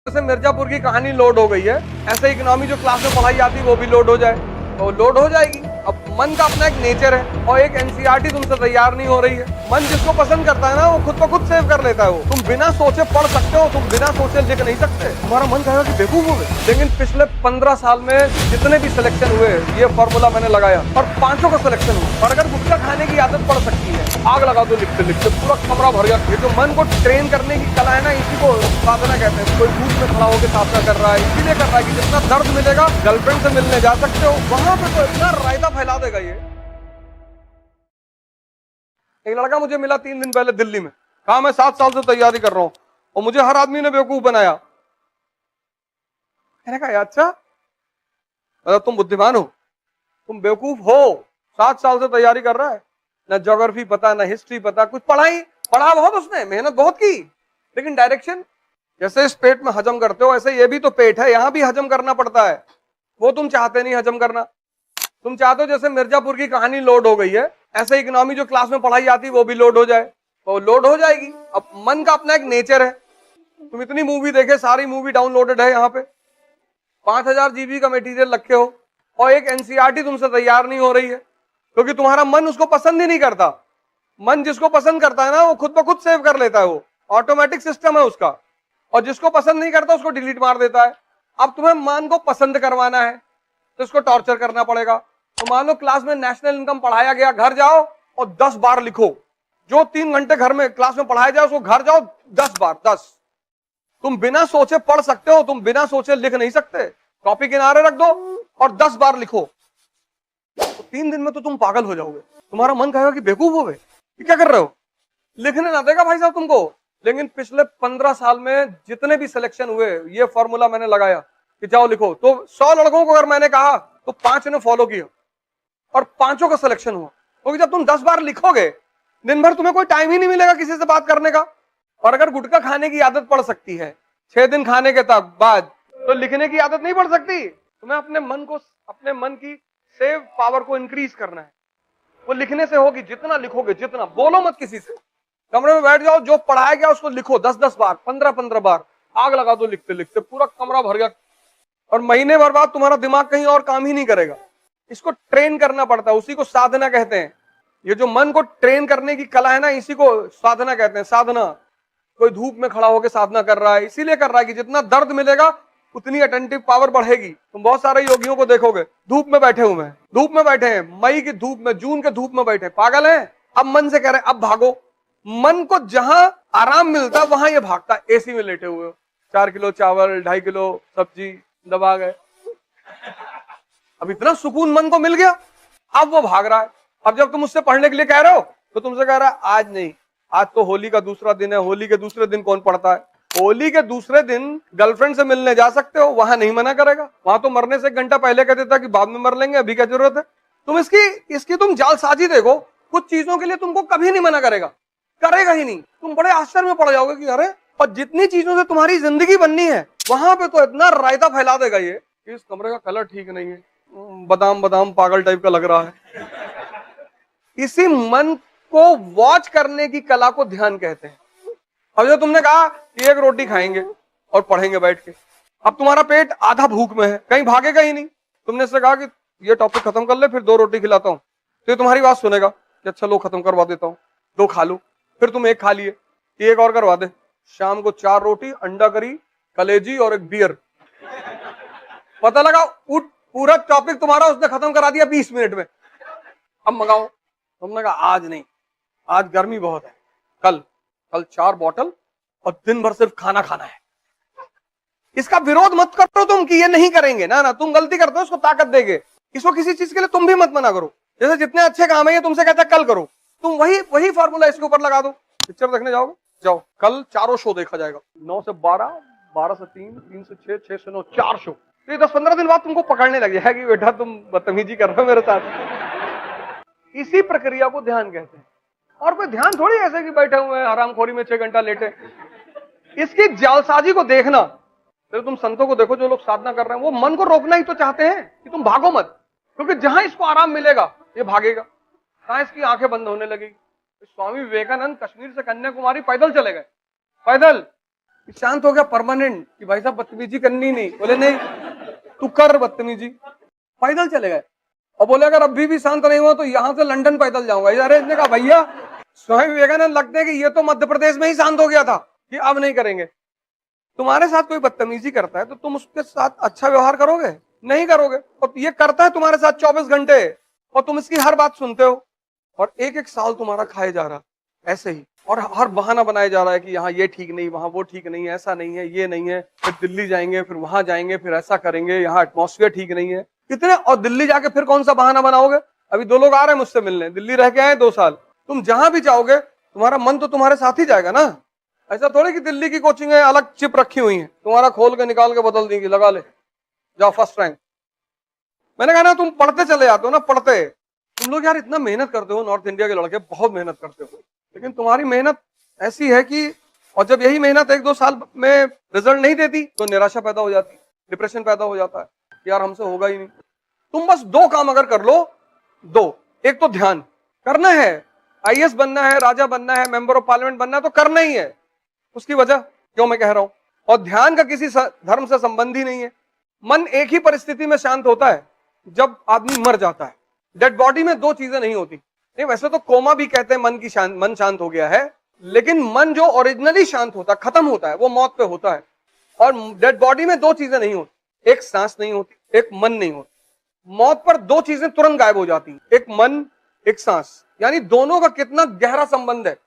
जैसे मिर्जापुर की कहानी लोड हो गई है, ऐसे इकोनॉमी जो क्लास में पढ़ाई जाती है वो भी लोड हो जाए तो लोड हो जाएगी। अब मन का अपना एक नेचर है और एक एनसीईआरटी तुमसे तैयार नहीं हो रही है। मन जिसको पसंद करता है ना वो खुद ब खुद सेव कर लेता है। वो तुम बिना सोचे पढ़ सकते हो, तुम बिना सोचे लिख नहीं सकते। तुम्हारा मन कहेगा कि बेवकूफ हो गए। लेकिन पिछले 15 साल में जितने भी सिलेक्शन हुए ये फॉर्मूला मैंने लगाया और पांचों का सिलेक्शन हुआ। और अगर गुटखा खाने की आदत पड़ सकती है, आग लगा दो लिखते लिखते पूरा कमरा भर गया। ये जो मन को ट्रेन करने की कला है ना, इसी को साधना कहते हैं। कोई धूप में खड़ा होकर साधना कर रहा है, इसीलिए कर रहा है कि जितना दर्द मिलेगा गर्लफ्रेंड से मिलने जा सकते हो, वहां पे तो इतना रायता फैला देगा ये। एक लड़का मुझे मिला 3 दिन पहले दिल्ली में, कहा मैं 7 साल से तैयारी कर रहा हूं और मुझे हर आदमी ने बेवकूफ बनाया। मैंने कहा अच्छा, मतलब तुम बुद्धिमान हो, तुम बेवकूफ हो। 7 साल से तैयारी कर रहा है, ना ज्योग्राफी पता, ना हिस्ट्री पता, कुछ पढ़ा बहुत, उसने मेहनत बहुत की, लेकिन डायरेक्शन। जैसे इस पेट में हजम करते हो ऐसे ये भी तो पेट है, यहां भी हजम करना पड़ता है। वो तुम चाहते नहीं हजम करना। तुम चाहते हो जैसे मिर्जापुर की कहानी लोड हो गई है, ऐसे इकोनॉमी जो क्लास में पढ़ाई जाती है वो भी लोड हो जाए तो लोड हो जाएगी। अब मन का अपना एक नेचर है। तुम इतनी मूवी देखे, सारी मूवी डाउनलोडेड है यहाँ पे, 5000 जीबी का मटेरियल रखे हो और एक एनसीईआरटी तुमसे तैयार नहीं हो रही है क्योंकि तुम्हारा मन उसको पसंद ही नहीं करता। मन जिसको पसंद करता है ना वो खुद ब खुद सेव कर लेता है। वो ऑटोमेटिक सिस्टम है उसका। और जिसको पसंद नहीं करता उसको डिलीट मार देता है। अब तुम्हें मन को पसंद करवाना है तो इसको टॉर्चर करना पड़ेगा। तो मान लो क्लास में नेशनल इनकम पढ़ाया गया, घर जाओ और 10 बार लिखो। जो 3 घंटे घर में क्लास में पढ़ाया जाए उसको घर जाओ 10 बार, 10। तुम बिना सोचे पढ़ सकते हो, तुम बिना सोचे लिख नहीं सकते। कॉपी किनारे रख दो और 10 बार लिखो, तो 3 दिन में तो तुम पागल हो जाओगे। तुम्हारा मन कहेगा कि बेवकूफ हो गए, क्या कर रहे हो। लिखने ना देगा भाई साहब तुमको। लेकिन पिछले 15 साल में जितने भी सिलेक्शन हुए ये फॉर्मूला मैंने लगाया कि जाओ लिखो, तो 100 लड़कों को अगर मैंने कहा तो 5 ने फॉलो किया और 5 का सिलेक्शन हुआ। क्योंकि जब तुम 10 बार लिखोगे दिन भर तुम्हें कोई टाइम ही नहीं मिलेगा किसी से बात करने का। और अगर गुटखा खाने की आदत पड़ सकती है 6 दिन खाने के तक बाद, तो लिखने की आदत नहीं पड़ सकती। तुम्हें अपने मन की सेव पावर को इंक्रीज करना है। वो लिखने से होगी, जितना लिखोगे, जितना बोलो मत किसी से। कमरे में बैठ जाओ, जो पढ़ाया गया उसको लिखो 10-10 बार, 15-15 बार, आग लगा दो लिखते लिखते पूरा कमरा भर गया। और महीने भर बाद तुम्हारा दिमाग कहीं और काम ही नहीं करेगा। इसको ट्रेन करना पड़ता है, उसी को साधना कहते हैं। ये जो मन को ट्रेन करने की कला है ना, इसी को साधना कहते हैं। साधना। कोई धूप में खड़ा होकर साधना कर रहा है, इसीलिए कर रहा है कि जितना दर्द मिलेगा उतनी अटेंटिव पावर बढ़ेगी। तुम बहुत सारे योगियों को देखोगे धूप में बैठे हुए हैं, धूप में बैठे हैं, मई की धूप में, जून के धूप में बैठे, पागल हैं। अब मन से कह रहे हैं अब भागो। मन को जहां आराम मिलता है वहां ये भागता है। एसी में लेटे हुए हो, 4 किलो चावल, 2.5 किलो सब्जी दबा गए, अब इतना सुकून मन को मिल गया, अब वो भाग रहा है। अब जब तुम उससे पढ़ने के लिए कह रहे हो तो तुमसे कह रहा है आज नहीं, आज तो होली का दूसरा दिन है। होली के दूसरे दिन कौन पढ़ता है। होली के दूसरे दिन गर्लफ्रेंड से मिलने जा सकते हो, वहां नहीं मना करेगा। वहां तो मरने से 1 घंटा पहले कह देता कि बाद में मर लेंगे, अभी क्या जरूरत है। तुम इसकी तुम जालसाजी देखो, कुछ चीजों के लिए तुमको कभी नहीं मना करेगा, करेगा ही नहीं। तुम बड़े आश्चर्य में पड़ जाओगे कि अरे, और जितनी चीजों से तुम्हारी जिंदगी बननी है वहां पे तो इतना रायता फैला देगा ये। इस कमरे का कलर ठीक नहीं है, बादाम बादाम पागल टाइप का लग रहा है। इसी मन को वॉच करने की कला को ध्यान कहते हैं। अब जो तुमने कहा कि 1 रोटी खाएंगे और पढ़ेंगे बैठ के, अब तुम्हारा पेट आधा भूख में है, कहीं भागेगा ही नहीं। तुमने इससे कहा कि ये टॉपिक खत्म कर ले फिर 2 रोटी खिलाता हूं, तो ये तुम्हारी बात सुनेगा कि अच्छा लो खत्म करवा देता हूं, 2 खा लो। फिर तुम 1 खा लिए, 1 और करवा दे। शाम को 4 रोटी, अंडा करी, कलेजी और 1 बियर। पता लगा उठ, पूरा टॉपिक तुम्हारा उसने खत्म करा दिया 20 मिनट में। अब मंगाओ। तुमने कहा आज नहीं, आज गर्मी बहुत है, कल 4 बॉटल और दिन भर सिर्फ खाना खाना है। इसका विरोध मत करो तुम कि ये नहीं करेंगे, ना ना, तुम गलती करते हो, उसको ताकत देंगे। इसको किसी चीज के लिए तुम भी मत मना करो। जैसे जितने अच्छे काम है ये तुमसे कहता है कल करो, तुम वही फार्मूला इसके ऊपर लगा दो। पिक्चर देखने जाओगे, जाओ, कल 4 शो देखा जाएगा, 9 से 12, 12 से 3, 3 से 6, 6 से 9, 4 शो। तो 10-15 दिन बाद तुमको पकड़ने लग जाएगा कि बेटा तुम बदतमीजी कर रहे हो मेरे साथ। इसी प्रक्रिया को ध्यान कहते हैं। और कोई ध्यान थोड़ी ऐसे कि बैठे हुए हैं हरामखोरी में 6 घंटा लेटे। इसकी जालसाजी को देखना। फिर तुम संतों को देखो जो लोग साधना कर रहे हैं, वो मन को रोकना ही तो चाहते हैं कि तुम भागो मत, क्योंकि जहां इसको आराम मिलेगा ये भागेगा। कहां इसकी आंखें बंद होने लगेगी। स्वामी विवेकानंद कश्मीर से कन्याकुमारी पैदल चले गए, पैदल। शांत हो गया परमानेंट कि भाई साहब बदतमीजी करनी नहीं। बोले नहीं, तू कर बदतमीजी। पैदल चले गए और बोले अगर अभी भी शांत नहीं हुआ तो यहां से लंदन पैदल जाऊंगा। अरे इसने कहा भैया स्वामी विवेकानंद लगते हैं कि ये तो मध्य प्रदेश में ही शांत हो गया था कि अब नहीं करेंगे। तुम्हारे साथ कोई बदतमीजी करता है तो तुम उसके साथ अच्छा व्यवहार करोगे? नहीं करोगे। और ये करता है तुम्हारे साथ 24 घंटे और तुम इसकी हर बात सुनते हो और एक एक साल तुम्हारा खाए जा रहा ऐसे ही, और हर बहाना बनाया जा रहा है कि यहाँ ये ठीक नहीं, वहां वो ठीक नहीं है, ऐसा नहीं है, ये नहीं है, फिर दिल्ली जाएंगे, फिर वहां जाएंगे, फिर ऐसा करेंगे, यहाँ एटमॉस्फेयर ठीक नहीं है, कितने। और दिल्ली जाके फिर कौन सा बहाना बनाओगे? अभी 2 लोग आ रहे हैं मुझसे मिलने, दिल्ली रह के आए 2 साल। तुम जहां भी जाओगे तुम्हारा मन तो तुम्हारे साथ ही जाएगा ना। ऐसा थोड़ी कि दिल्ली की कोचिंग है अलग चिप रखी हुई है, तुम्हारा खोल के निकाल के बदल देंगी, लगा ले जाओ फर्स्ट रैंक। मैंने कहा ना तुम पढ़ते चले जाते हो ना, पढ़ते। तुम लोग यार इतना मेहनत करते हो, नॉर्थ इंडिया के लड़के बहुत मेहनत करते हो, लेकिन तुम्हारी मेहनत ऐसी है कि, और जब यही मेहनत 1-2 साल में रिजल्ट नहीं देती तो निराशा पैदा हो जाती, डिप्रेशन पैदा हो जाता है, यार हमसे होगा ही नहीं। तुम बस 2 काम अगर कर लो, 2, एक तो ध्यान करना है, आईएएस बनना है, राजा बनना है, मेंबर ऑफ पार्लियामेंट बनना है तो करना ही है। उसकी वजह क्यों मैं कह रहा हूं, और ध्यान का किसी धर्म से संबंध ही नहीं है। मन एक ही परिस्थिति में शांत होता है, जब आदमी मर जाता है। डेड बॉडी में 2 चीजें नहीं होती। नहीं, वैसे तो कोमा भी कहते हैं मन शांत हो गया है, लेकिन मन जो ओरिजिनली शांत होता है, खत्म होता है, वो मौत पे होता है। और डेड बॉडी में 2 चीजें नहीं होती, एक सांस नहीं होती, एक मन नहीं होती। मौत पर 2 चीजें तुरंत गायब हो जाती, एक मन, एक सांस। यानी दोनों का कितना गहरा संबंध है।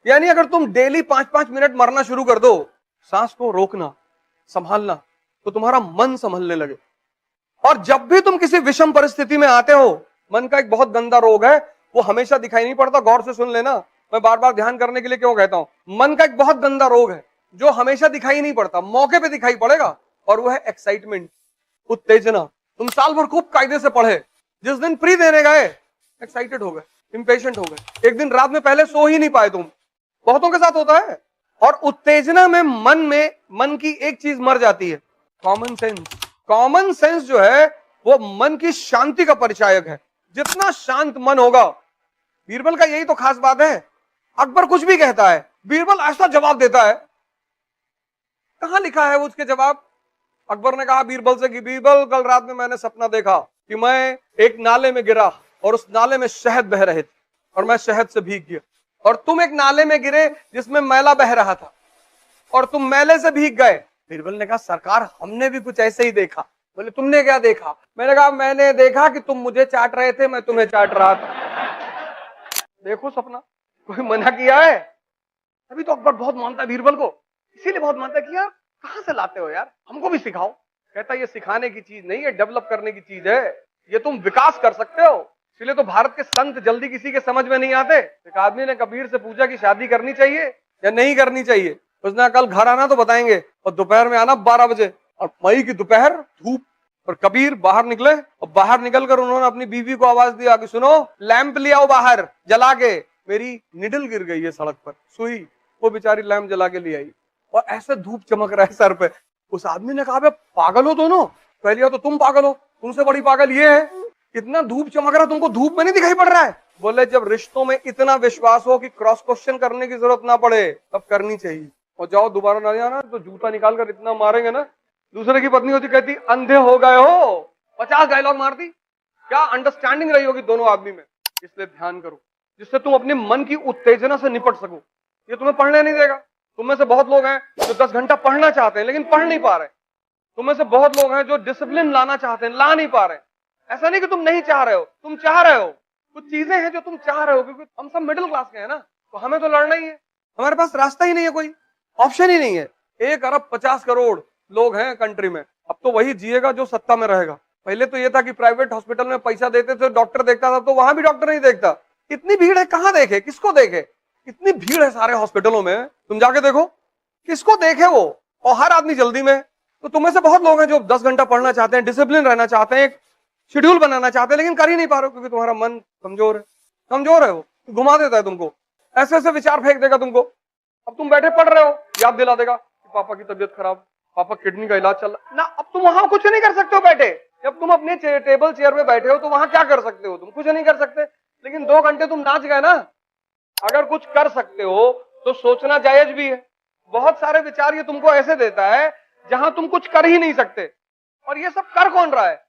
यानी अगर तुम डेली 5-5 मिनट मरना शुरू कर दो, सांस को रोकना, संभालना, तो तुम्हारा मन संभलने लगे। और जब भी तुम किसी विषम परिस्थिति में आते हो, मन का एक बहुत गंदा रोग है, वो हमेशा दिखाई नहीं पड़ता, गौर से सुन लेना। मैं बार बार ध्यान करने के लिए क्यों कहता हूं, मन का एक बहुत गंदा रोग है जो हमेशा दिखाई नहीं पड़ता, मौके पे दिखाई पड़ेगा, और वो है एक्साइटमेंट, उत्तेजना। तुम साल भर खूब कायदे से पढ़े, जिस दिन प्री देने गए एक्साइटेड हो गए, इंपेशेंट हो गए, एक दिन रात में पहले सो ही नहीं पाए तुम। बहुतों के साथ होता है। और उत्तेजना में मन की एक चीज मर जाती है, कॉमन सेंस। कॉमन सेंस जो है वो मन की शांति का परिचायक है। जितना शांत मन होगा, बीरबल का यही तो खास बात है। अकबर कुछ भी कहता है, बीरबल ऐसा जवाब देता है। कहां लिखा है उसके जवाब? अकबर ने कहा बीरबल से कि बीरबल, कल रात में मैंने सपना देखा कि मैं एक नाले में गिरा और उस नाले में शहद बह रहे थे और मैं शहद से भीग गया, और तुम एक नाले में गिरे जिसमें मैला बह रहा था और तुम मैले से भीग गए। बीरबल ने कहा सरकार, हमने भी कुछ ऐसे ही देखा। बोले तुमने क्या देखा? मैंने कहा मैंने देखा कि तुम मुझे चाट रहे थे, मैं तुम्हें चाट रहा था। देखो सपना, कोई मना किया है? अभी तो अकबर बहुत मानता है बीरबल को, इसीलिए बहुत मानता है कि यार कहां से लाते हो यार, हमको भी सिखाओ। कहता ये सिखाने की चीज नहीं है, डेवलप करने की चीज है, ये तुम विकास कर सकते हो। इसलिए तो भारत के संत जल्दी किसी के समझ में नहीं आते। एक आदमी ने कबीर से पूछा कि शादी करनी चाहिए या नहीं करनी चाहिए। उसने कल घर आना तो बताएंगे और दोपहर में आना 12 बजे। और मई की दोपहर, धूप, और कबीर बाहर निकले और बाहर निकलकर उन्होंने अपनी बीवी को आवाज दिया कि सुनो, लैंप ले आओ बाहर जला के, मेरी निडल गिर गई है सड़क पर, सुई। वो बेचारी लैंप जला के ले आई और ऐसे धूप चमक रहा है सर पे। उस आदमी ने कहा पागल हो दोनों? पहले तो तुम पागल हो, तुमसे बड़ी पागल ये है, इतना धूप चमक रहा, तुमको धूप में नहीं दिखाई पड़ रहा है? बोले जब रिश्तों में इतना विश्वास हो कि क्रॉस क्वेश्चन करने की जरूरत ना पड़े तब करनी चाहिए। और जाओ दोबारा ना जाना तो जूता निकाल कर इतना मारेंगे ना। दूसरे की पत्नी होती कहती अंधे हो गए हो, 50 डायलॉग मारती। क्या अंडरस्टैंडिंग रही होगी दोनों आदमी में। इसलिए ध्यान करो जिससे तुम अपने मन की उत्तेजना से निपट सको। ये तुम्हें पढ़ने नहीं देगा। तुम में से बहुत लोग हैं जो 10 घंटा पढ़ना चाहते हैं लेकिन पढ़ नहीं पा रहे। तुम में से बहुत लोग हैं जो डिसिप्लिन लाना चाहते हैं, ला नहीं पा रहे। ऐसा नहीं कि तुम नहीं चाह रहे हो, तुम चाह रहे हो। कुछ चीजें हैं जो तुम चाह रहे हो, क्योंकि हम सब मिडिल क्लास के हैं ना, तो हमें तो लड़ना ही है। हमारे पास रास्ता ही नहीं है, कोई ऑप्शन ही नहीं है। 1 अरब 50 करोड़ लोग हैं कंट्री में। अब तो वही जिएगा जो सत्ता में रहेगा। पहले तो ये था कि प्राइवेट हॉस्पिटल में पैसा देते थे, डॉक्टर देखता था, तो वहां भी डॉक्टर नहीं देखता। इतनी भीड़ है, कहां देखे, किसको देखे? इतनी भीड़ है सारे हॉस्पिटलों में, तुम जाके देखो किसको देखे वो। और हर आदमी जल्दी में। तो तुम्हें से बहुत लोग हैं जो 10 घंटा पढ़ना चाहते हैं, डिसिप्लिन रहना चाहते हैं, एक शेड्यूल बनाना चाहते हैं, लेकिन कर ही नहीं पा रहे हो क्योंकि तुम्हारा मन कमजोर है। कमजोर है, वो घुमा देता है तुमको, ऐसे ऐसे विचार फेंक देगा तुमको। अब तुम बैठे पढ़ रहे हो, याद दिला देगा कि पापा की तबीयत खराब, पापा किडनी का इलाज चल रहा ना। अब तुम वहां कुछ नहीं कर सकते हो बैठे। जब तुम अपने टेबल चेयर में बैठे हो तो वहां क्या कर सकते हो? तुम कुछ नहीं कर सकते। लेकिन 2 घंटे तुम नाच गए ना। अगर कुछ कर सकते हो तो सोचना जायज भी है बहुत सारे विचार ये तुमको ऐसे देता है जहां तुम कुछ कर ही नहीं सकते। और ये सब कर कौन रहा है?